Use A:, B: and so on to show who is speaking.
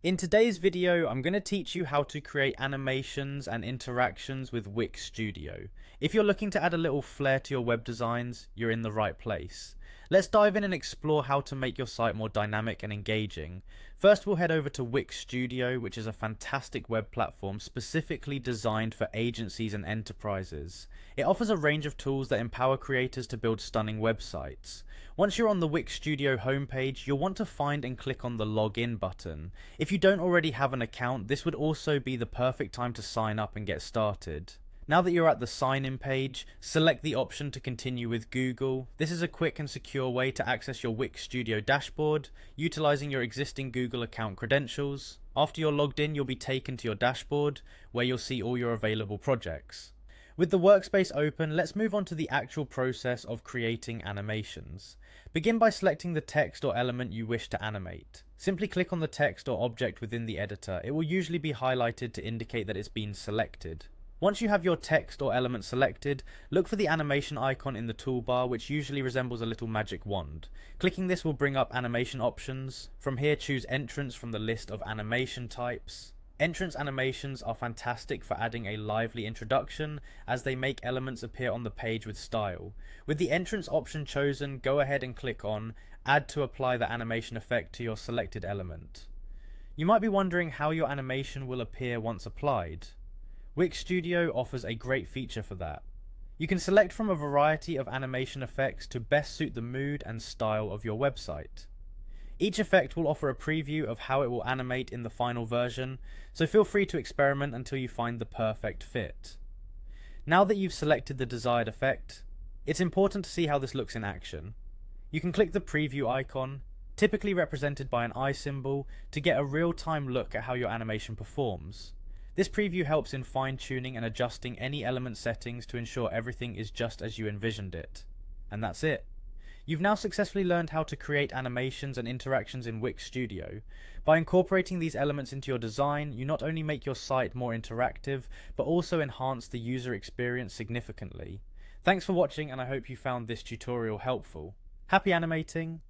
A: In today's video, I'm going to teach you how to create animations and interactions with Wix Studio. If you're looking to add a little flair to your web designs, you're in the right place. Let's dive in and explore how to make your site more dynamic and engaging. First, we'll head over to Wix Studio, which is a fantastic web platform specifically designed for agencies and enterprises. It offers a range of tools that empower creators to build stunning websites. Once you're on the Wix Studio homepage, you'll want to find and click on the Login button. If you don't already have an account, this would also be the perfect time to sign up and get started. Now that you're at the sign in page, select the option to continue with Google. This is a quick and secure way to access your Wix Studio dashboard, utilizing your existing Google account credentials. After you're logged in, you'll be taken to your dashboard, where you'll see all your available projects. With the workspace open, let's move on to the actual process of creating animations. Begin by selecting the text or element you wish to animate. Simply click on the text or object within the editor. It will usually be highlighted to indicate that it's been selected. Once you have your text or element selected, look for the animation icon in the toolbar, which usually resembles a little magic wand. Clicking this will bring up animation options. From here, choose entrance from the list of animation types. Entrance animations are fantastic for adding a lively introduction, as they make elements appear on the page with style. With the entrance option chosen, go ahead and click on Add to apply the animation effect to your selected element. You might be wondering how your animation will appear once applied. Wix Studio offers a great feature for that. You can select from a variety of animation effects to best suit the mood and style of your website. Each effect will offer a preview of how it will animate in the final version, so feel free to experiment until you find the perfect fit. Now that you've selected the desired effect, it's important to see how this looks in action. You can click the preview icon, typically represented by an eye symbol, to get a real-time look at how your animation performs. This preview helps in fine-tuning and adjusting any element settings to ensure everything is just as you envisioned it. And that's it. You've now successfully learned how to create animations and interactions in Wix Studio. By incorporating these elements into your design, you not only make your site more interactive, but also enhance the user experience significantly. Thanks for watching, and I hope you found this tutorial helpful. Happy animating!